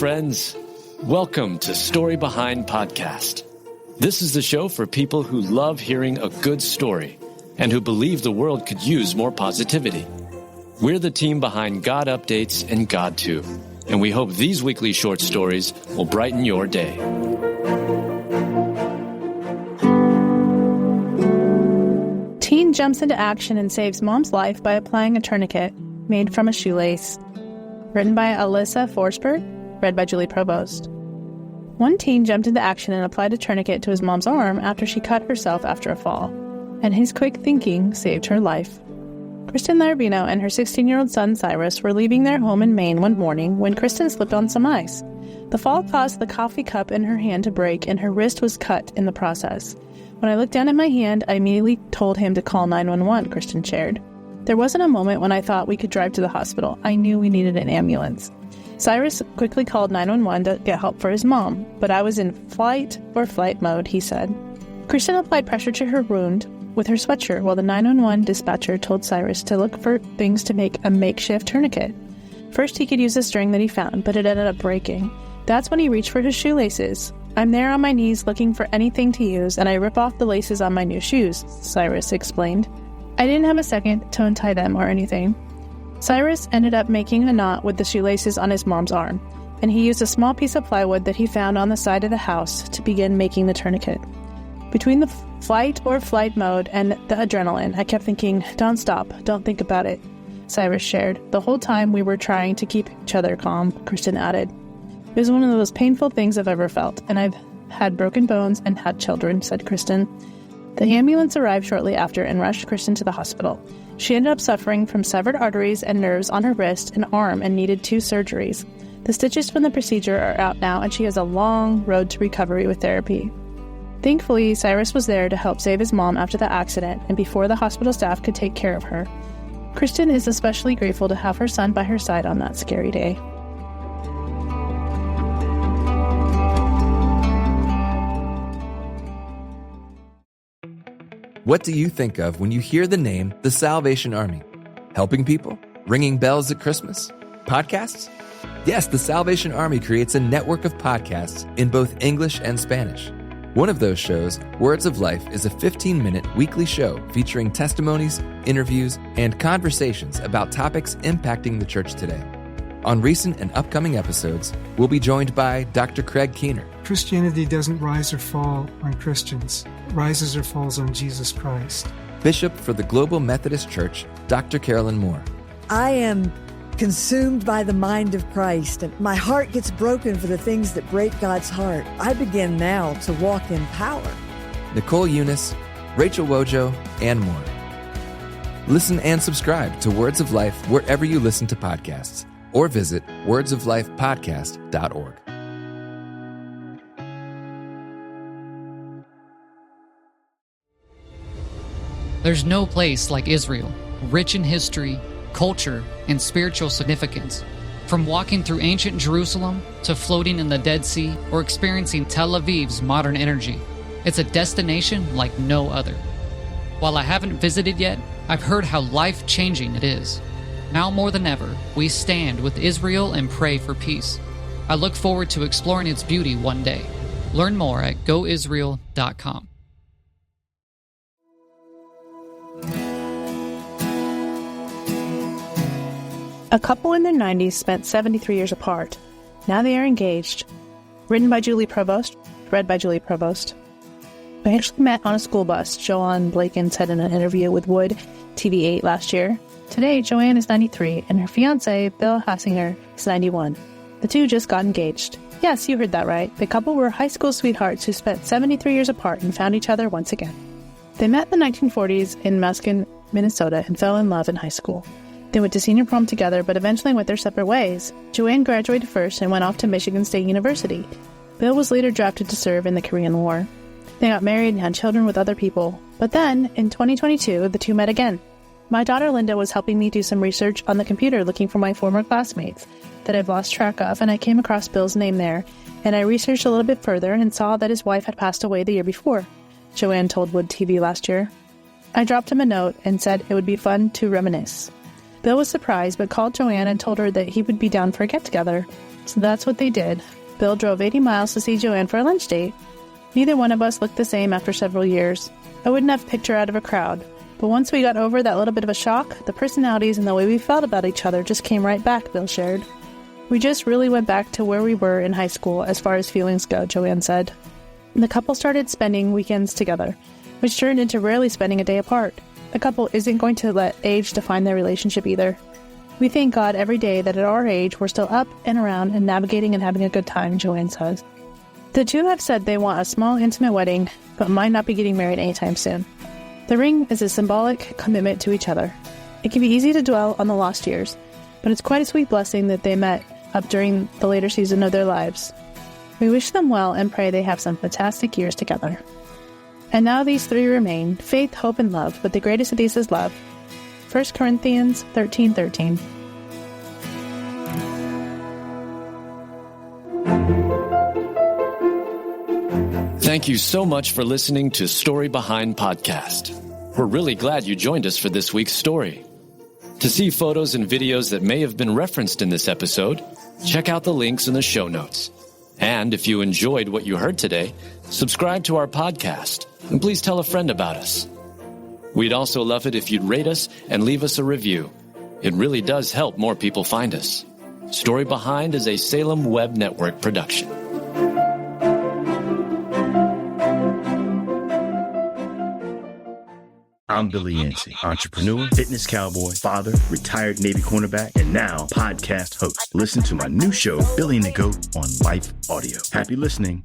friends. Welcome to Story Behind Podcast. This is the show for people who love hearing a good story and who believe the world could use more positivity. We're the team behind GodUpdates and God2, and we hope these weekly short stories will brighten your day. Teen jumps into action and saves mom's life by applying a tourniquet made from a shoelace. Written by Alyssa Forsberg, read by Julie Provost. One teen jumped into action and applied a tourniquet to his mom's arm after she cut herself after a fall, and his quick thinking saved her life. Kristen Larabino and her 16-year-old son Cyrus were leaving their home in Maine one morning when Kristen slipped on some ice. The fall caused the coffee cup in her hand to break, and her wrist was cut in the process. When I looked down at my hand, I immediately told him to call 911, Kristen shared. There wasn't a moment when I thought we could drive to the hospital. I knew we needed an ambulance. Cyrus quickly called 911 to get help for his mom, but I was in fight or flight mode, he said. Kristen applied pressure to her wound with her sweatshirt while the 911 dispatcher told Cyrus to look for things to make a makeshift tourniquet. First, he could use a string that he found, but it ended up breaking. That's when he reached for his shoelaces. I'm there on my knees looking for anything to use, and I rip off the laces on my new shoes, Cyrus explained. I didn't have a second to untie them or anything. Cyrus ended up making a knot with the shoelaces on his mom's arm, and he used a small piece of plywood that he found on the side of the house to begin making the tourniquet. Between the fight or flight mode and the adrenaline, I kept thinking, don't stop, don't think about it, Cyrus shared. The whole time we were trying to keep each other calm, Kristen added. It was one of the most painful things I've ever felt, and I've had broken bones and had children, said Kristen. The ambulance arrived shortly after and rushed Kristen to the hospital. She ended up suffering from severed arteries and nerves on her wrist and arm and needed 2 surgeries. The stitches from the procedure are out now, and she has a long road to recovery with therapy. Thankfully, Cyrus was there to help save his mom after the accident and before the hospital staff could take care of her. Kristen is especially grateful to have her son by her side on that scary day. What do you think of when you hear the name The Salvation Army? Helping people? Ringing bells at Christmas? Podcasts? Yes, The Salvation Army creates a network of podcasts in both English and Spanish. One of those shows, Words of Life, is a 15-minute weekly show featuring testimonies, interviews, and conversations about topics impacting the church today. On recent and upcoming episodes, we'll be joined by Dr. Craig Keener. Christianity doesn't rise or fall on Christians. It rises or falls on Jesus Christ. Bishop for the Global Methodist Church, Dr. Carolyn Moore. I am consumed by the mind of Christ, and my heart gets broken for the things that break God's heart. I begin now to walk in power. Nicole Eunice, Rachel Wojo, and more. Listen and subscribe to Words of Life wherever you listen to podcasts, or visit wordsoflifepodcast.org. There's no place like Israel, rich in history, culture, and spiritual significance. From walking through ancient Jerusalem to floating in the Dead Sea or experiencing Tel Aviv's modern energy, it's a destination like no other. While I haven't visited yet, I've heard how life-changing it is. Now more than ever, we stand with Israel and pray for peace. I look forward to exploring its beauty one day. Learn more at goisrael.com. A couple in their 90s spent 73 years apart. Now they are engaged. Written by Julie Provost, read by Julie Provost. They actually met on a school bus, Joanne Blaken said in an interview with Wood TV8 last year. Today, Joanne is 93, and her fiancé, Bill Hassinger, is 91. The two just got engaged. Yes, you heard that right. The couple were high school sweethearts who spent 73 years apart and found each other once again. They met in the 1940s in Muskin, Minnesota, and fell in love in high school. They went to senior prom together, but eventually went their separate ways. Joanne graduated first and went off to Michigan State University. Bill was later drafted to serve in the Korean War. They got married and had children with other people. But then, in 2022, the two met again. My daughter Linda was helping me do some research on the computer looking for my former classmates that I've lost track of, and I came across Bill's name there, and I researched a little bit further and saw that his wife had passed away the year before, Joanne told Wood TV last year. I dropped him a note and said it would be fun to reminisce. Bill was surprised, but called Joanne and told her that he would be down for a get-together. So that's what they did. Bill drove 80 miles to see Joanne for a lunch date. Neither one of us looked the same after several years. I wouldn't have picked her out of a crowd. But once we got over that little bit of a shock, the personalities and the way we felt about each other just came right back, Bill shared. We just really went back to where we were in high school as far as feelings go, Joanne said. The couple started spending weekends together, which turned into rarely spending a day apart. The couple isn't going to let age define their relationship either. We thank God every day that at our age we're still up and around and navigating and having a good time, Joanne says. The two have said they want a small, intimate wedding, but might not be getting married anytime soon. The ring is a symbolic commitment to each other. It can be easy to dwell on the lost years, but it's quite a sweet blessing that they met up during the later season of their lives. We wish them well and pray they have some fantastic years together. And now these three remain, faith, hope, and love, but the greatest of these is love. 1 Corinthians 13:13. Thank you so much for listening to Story Behind Podcast. We're really glad you joined us for this week's story. To see photos and videos that may have been referenced in this episode, check out the links in the show notes. And if you enjoyed what you heard today, subscribe to our podcast, and please tell a friend about us. We'd also love it if you'd rate us and leave us a review. It really does help more people find us. Story Behind is a Salem Web Network production. I'm Billy Yancey, entrepreneur, fitness cowboy, father, retired Navy cornerback, and now podcast host. Listen to my new show, Billy and the Goat, on Life Audio. Happy listening.